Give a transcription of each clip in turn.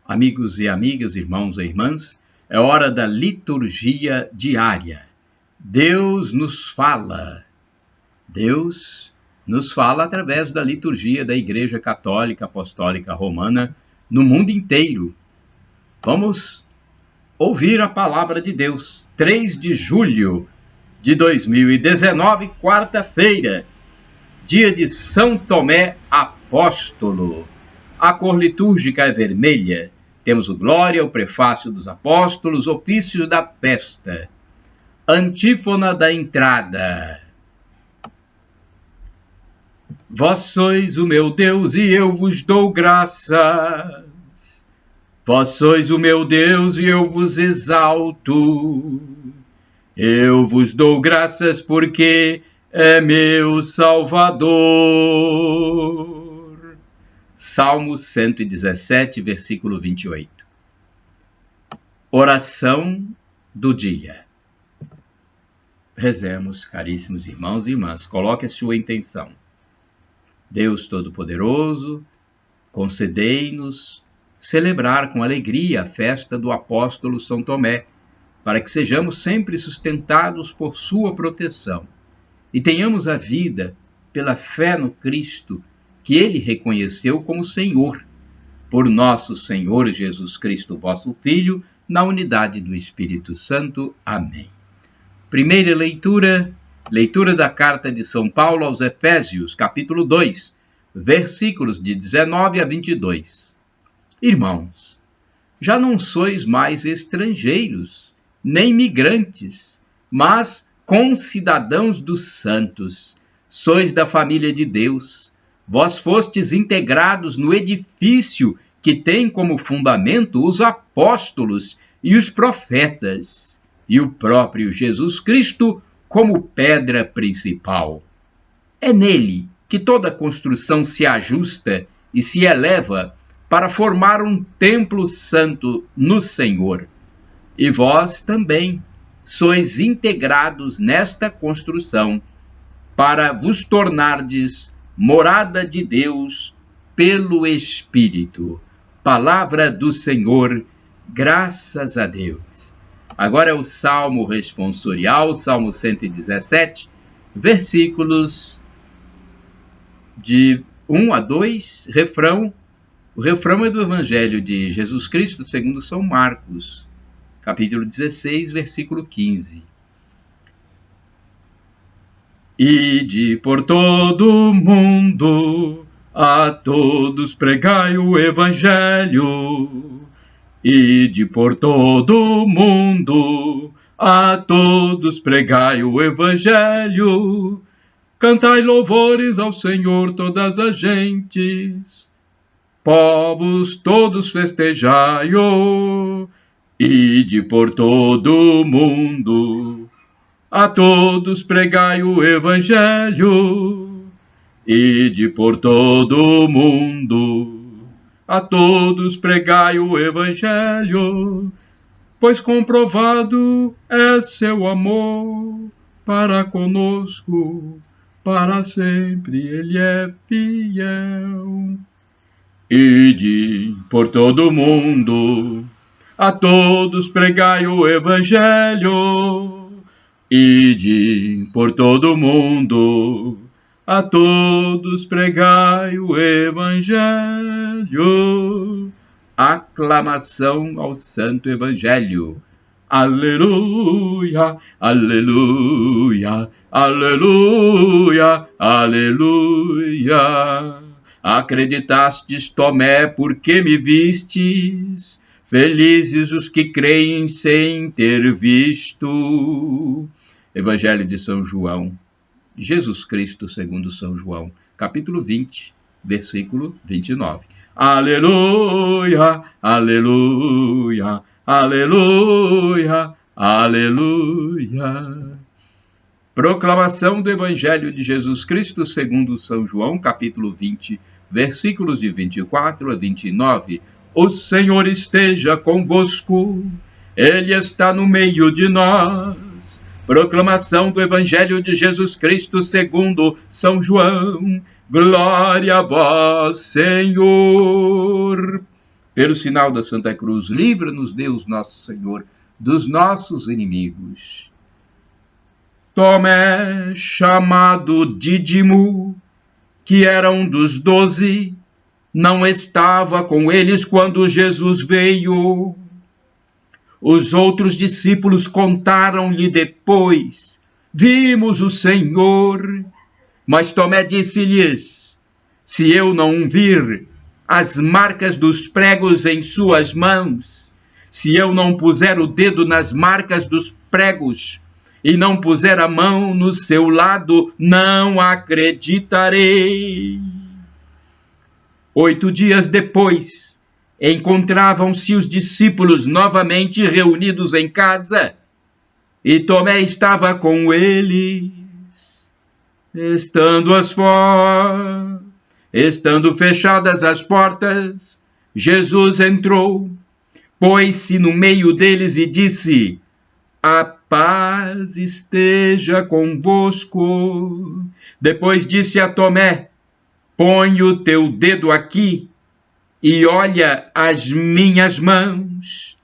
Amigos e amigas, irmãos e irmãs, é hora da liturgia diária. Deus nos fala. Deus nos fala através da liturgia da Igreja Católica Apostólica Romana no mundo inteiro. Vamos ouvir a palavra de Deus. 3 de julho de 2019, quarta-feira, dia de São Tomé Apóstolo. A cor litúrgica é vermelha. Temos o Glória, o Prefácio dos Apóstolos, ofício da festa. Antífona da entrada. Vós sois o meu Deus e eu vos dou graças. Vós sois o meu Deus e eu vos exalto. Eu vos dou graças porque é meu Salvador. Salmo 117, versículo 28. Oração do dia. Rezemos, caríssimos irmãos e irmãs, coloque a sua intenção. Deus Todo-Poderoso, concedei-nos celebrar com alegria a festa do apóstolo São Tomé, para que sejamos sempre sustentados por sua proteção e tenhamos a vida pela fé no Cristo, que ele reconheceu como Senhor, por nosso Senhor Jesus Cristo, vosso Filho, na unidade do Espírito Santo. Amém. Primeira leitura da carta de São Paulo aos Efésios, capítulo 2, versículos de 19 a 22. Irmãos, já não sois mais estrangeiros, nem migrantes, mas concidadãos dos santos, sois da família de Deus. Vós fostes integrados no edifício que tem como fundamento os apóstolos e os profetas, e o próprio Jesus Cristo como pedra principal. É nele que toda construção se ajusta e se eleva para formar um templo santo no Senhor. E vós também sois integrados nesta construção para vos tornardes morada de Deus pelo Espírito. Palavra do Senhor, graças a Deus. Agora é o Salmo responsorial, Salmo 117, versículos de 1 a 2, refrão. O refrão é do Evangelho de Jesus Cristo segundo São Marcos, capítulo 16, versículo 15. Ide por todo o mundo, a todos pregai o Evangelho. Ide por todo o mundo, a todos pregai o Evangelho. Cantai louvores ao Senhor todas as gentes, povos todos festejai-o. Ide por todo o mundo, a todos pregai o Evangelho. Ide por todo o mundo, a todos pregai o Evangelho, pois comprovado é seu amor para conosco, para sempre ele é fiel. Ide por todo o mundo, a todos pregai o Evangelho. Ide por todo o mundo, a todos pregai o Evangelho. Aclamação ao Santo Evangelho. Aleluia, aleluia, aleluia, aleluia. Acreditastes, Tomé, porque me vistes? Felizes os que creem sem ter visto. Evangelho de São João, Jesus Cristo segundo São João, capítulo 20, versículo 29. Aleluia, aleluia, aleluia, aleluia. Proclamação do Evangelho de Jesus Cristo segundo São João, capítulo 20, versículos de 24 a 29. O Senhor esteja convosco, Ele está no meio de nós. Proclamação do Evangelho de Jesus Cristo segundo São João. Glória a vós, Senhor. pelo sinal da Santa Cruz, livra-nos, Deus nosso Senhor, dos nossos inimigos. Tomé, chamado Dídimo, que era um dos 12, não estava com eles quando Jesus veio. Os outros discípulos contaram-lhe depois: vimos o Senhor. Mas Tomé disse-lhes: se eu não vir as marcas dos pregos em suas mãos, se eu não puser o dedo nas marcas dos pregos e não puser a mão no seu lado, não acreditarei. 8 dias depois, encontravam-se os discípulos novamente reunidos em casa, e Tomé estava com eles. Estando fechadas as portas, Jesus entrou, pôs-se no meio deles e disse: a paz esteja convosco. Depois disse a Tomé: põe o teu dedo aqui e olha as minhas mãos.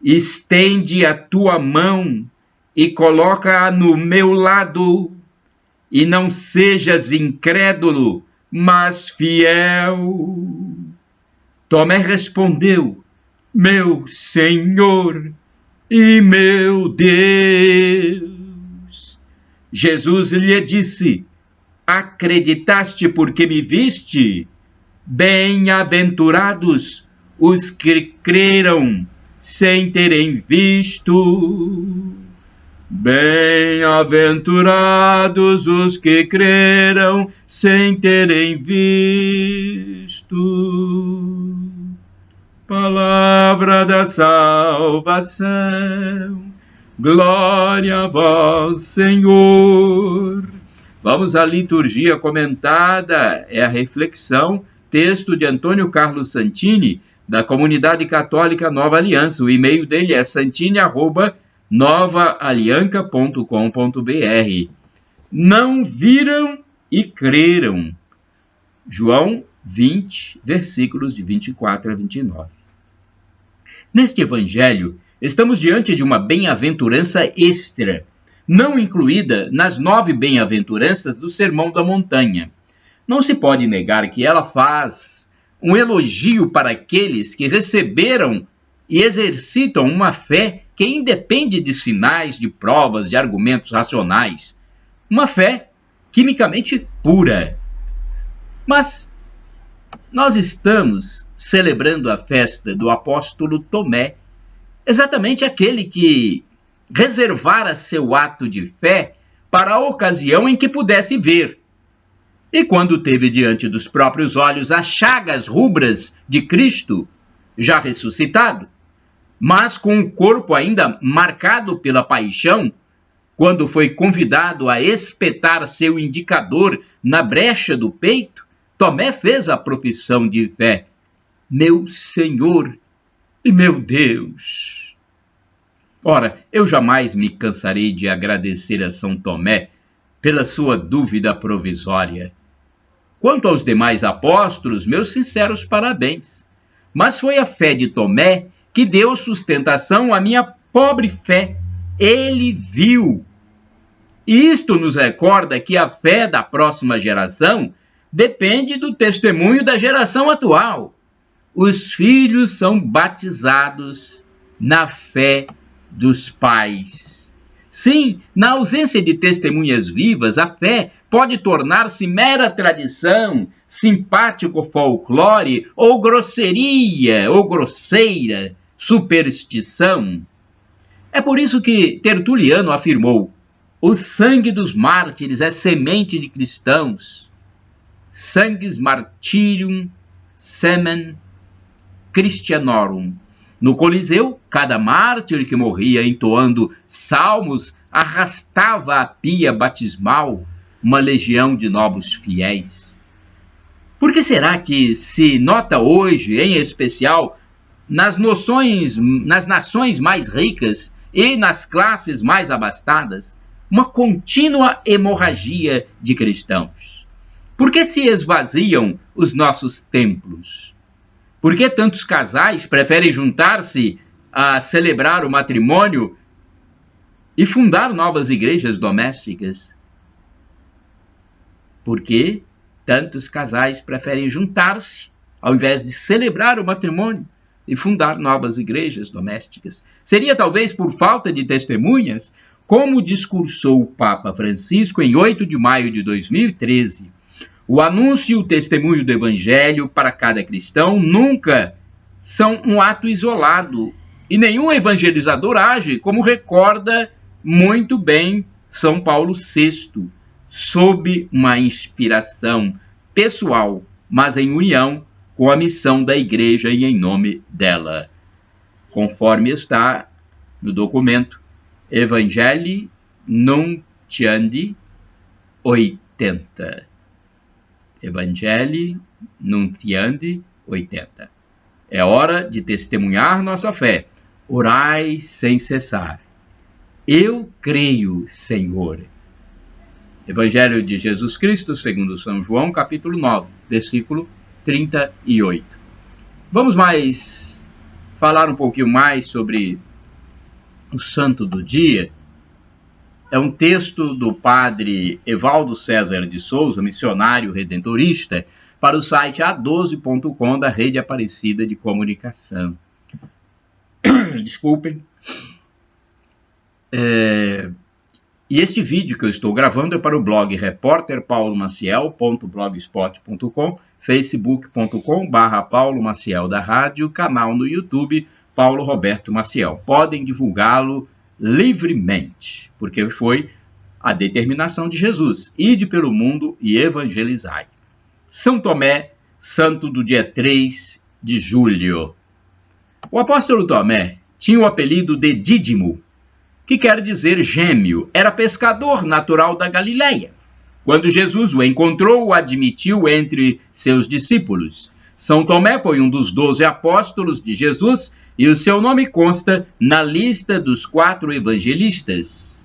Estende a tua mão e coloca-a no meu lado. E não sejas incrédulo, mas fiel. Tomé respondeu: meu Senhor e meu Deus. Jesus lhe disse: acreditaste porque me viste? Bem-aventurados os que creram sem terem visto. Bem-aventurados os que creram sem terem visto. Palavra da salvação, glória a vós, Senhor. Vamos à liturgia comentada, é a reflexão, texto de Antônio Carlos Santini, da Comunidade Católica Nova Aliança. O e-mail dele é santini@novaalianca.com.br. Não viram e creram. João 20, versículos de 24 a 29. Neste evangelho, estamos diante de uma bem-aventurança extra, não incluída nas 9 bem-aventuranças do Sermão da Montanha. Não se pode negar que ela faz um elogio para aqueles que receberam e exercitam uma fé que independe de sinais, de provas, de argumentos racionais. Uma fé quimicamente pura. Mas nós estamos celebrando a festa do apóstolo Tomé, exatamente aquele que reservara seu ato de fé para a ocasião em que pudesse ver. E quando teve diante dos próprios olhos as chagas rubras de Cristo, já ressuscitado, mas com o corpo ainda marcado pela paixão, quando foi convidado a espetar seu indicador na brecha do peito, Tomé fez a profissão de fé: meu Senhor e meu Deus. Ora, eu jamais me cansarei de agradecer a São Tomé pela sua dúvida provisória. Quanto aos demais apóstolos, meus sinceros parabéns. Mas foi a fé de Tomé que deu sustentação à minha pobre fé. Ele viu. E isto nos recorda que a fé da próxima geração depende do testemunho da geração atual. Os filhos são batizados na fé dos pais. Sim, na ausência de testemunhas vivas, a fé pode tornar-se mera tradição, simpático folclore ou grosseria ou grosseira superstição. É por isso que Tertuliano afirmou: o sangue dos mártires é semente de cristãos. Sanguis martyrium semen Christianorum. No Coliseu, cada mártir que morria entoando salmos arrastava à pia batismal uma legião de novos fiéis. Por que será que se nota hoje, em especial, nas nações mais ricas e nas classes mais abastadas, uma contínua hemorragia de cristãos? Por que se esvaziam os nossos templos? Por que tantos casais preferem juntar-se a celebrar o matrimônio e fundar novas igrejas domésticas? Por que tantos casais preferem juntar-se ao invés de celebrar o matrimônio e fundar novas igrejas domésticas? Seria talvez por falta de testemunhas? Como discursou o Papa Francisco em 8 de maio de 2013, o anúncio e o testemunho do Evangelho para cada cristão nunca são um ato isolado, e nenhum evangelizador age, como recorda muito bem São Paulo VI, sob uma inspiração pessoal, mas em união com a missão da Igreja e em nome dela, conforme está no documento Evangelii Nuntiandi 80. Evangelii Nuntiandi 80. É hora de testemunhar nossa fé. Orai sem cessar. Eu creio, Senhor. Evangelho de Jesus Cristo, segundo São João, capítulo 9, versículo 38. Vamos falar um pouquinho mais sobre o santo do dia. É um texto do padre Evaldo César de Souza, missionário redentorista, para o site a12.com da Rede Aparecida de Comunicação. Desculpem. E este vídeo que eu estou gravando é para o blog repórterpaulomaciel.blogspot.com, facebook.com/Paulo Maciel da Rádio, canal no YouTube Paulo Roberto Maciel. Podem divulgá-lo livremente, porque foi a determinação de Jesus: ide pelo mundo e evangelizai. São Tomé, santo do dia 3 de julho. O apóstolo Tomé tinha o apelido de Dídimo, que quer dizer gêmeo. Era pescador natural da Galileia. Quando Jesus o encontrou, o admitiu entre seus discípulos. São Tomé foi um dos 12 apóstolos de Jesus e o seu nome consta na lista dos 4 evangelistas.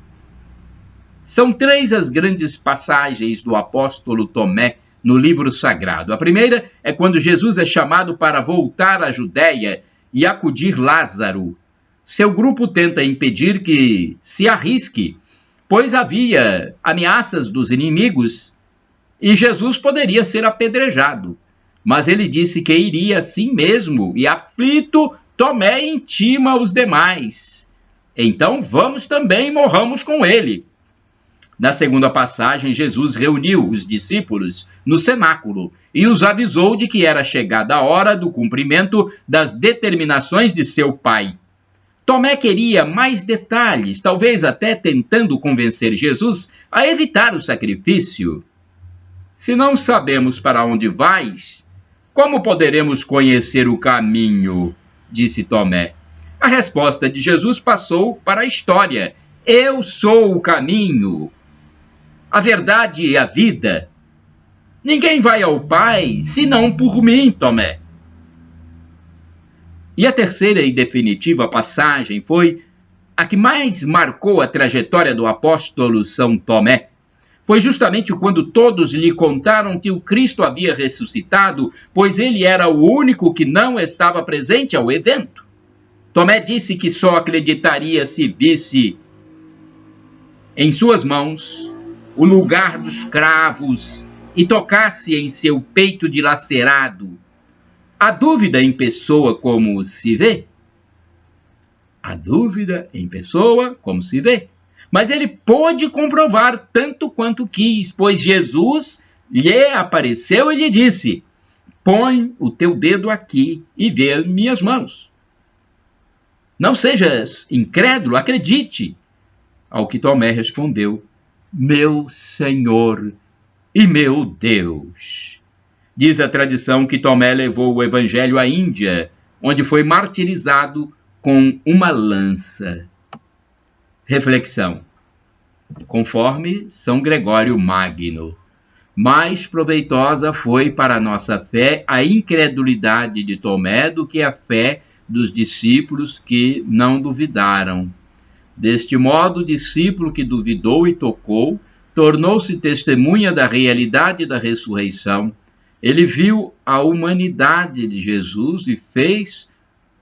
São 3 as grandes passagens do apóstolo Tomé no livro sagrado. A primeira é quando Jesus é chamado para voltar à Judéia e acudir Lázaro. Seu grupo tenta impedir que se arrisque, pois havia ameaças dos inimigos e Jesus poderia ser apedrejado. Mas ele disse que iria assim mesmo, e aflito, Tomé intima os demais: então vamos também e morramos com ele. Na segunda passagem, Jesus reuniu os discípulos no cenáculo e os avisou de que era chegada a hora do cumprimento das determinações de seu pai. Tomé queria mais detalhes, talvez até tentando convencer Jesus a evitar o sacrifício. Se não sabemos para onde vais, como poderemos conhecer o caminho? Disse Tomé. A resposta de Jesus passou para a história: eu sou o caminho, a verdade e a vida. Ninguém vai ao Pai senão por mim, Tomé. E a terceira e definitiva passagem foi a que mais marcou a trajetória do apóstolo São Tomé. Foi justamente quando todos lhe contaram que o Cristo havia ressuscitado, pois ele era o único que não estava presente ao evento. Tomé disse que só acreditaria se visse em suas mãos o lugar dos cravos e tocasse em seu peito dilacerado. A dúvida em pessoa como se vê. A dúvida em pessoa como se vê. Mas ele pôde comprovar tanto quanto quis, pois Jesus lhe apareceu e lhe disse: põe o teu dedo aqui e vê minhas mãos. Não sejas incrédulo, acredite. Ao que Tomé respondeu: meu Senhor e meu Deus. Diz a tradição que Tomé levou o evangelho à Índia, onde foi martirizado com uma lança. Reflexão. Conforme São Gregório Magno, mais proveitosa foi para a nossa fé a incredulidade de Tomé do que a fé dos discípulos que não duvidaram. Deste modo, o discípulo que duvidou e tocou tornou-se testemunha da realidade da ressurreição, Ele viu a humanidade de Jesus e fez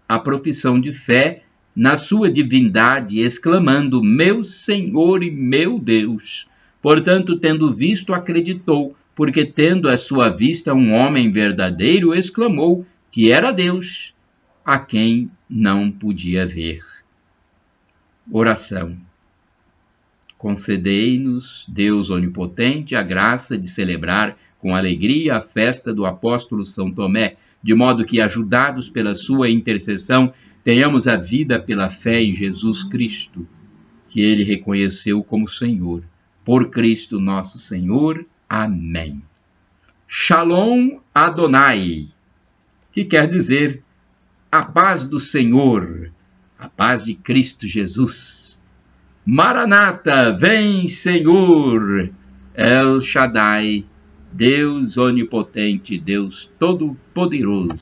a profissão de fé na sua divindade, exclamando: meu Senhor e meu Deus. Portanto, tendo visto, acreditou, porque tendo à sua vista um homem verdadeiro, exclamou que era Deus, a quem não podia ver. Oração. Concedei-nos, Deus onipotente, a graça de celebrar com alegria a festa do apóstolo São Tomé, de modo que, ajudados pela sua intercessão, tenhamos a vida pela fé em Jesus Cristo, que ele reconheceu como Senhor. Por Cristo nosso Senhor. Amém. Shalom Adonai, que quer dizer a paz do Senhor, a paz de Cristo Jesus. Maranata, vem Senhor, El Shaddai, Deus onipotente, Deus todo-poderoso.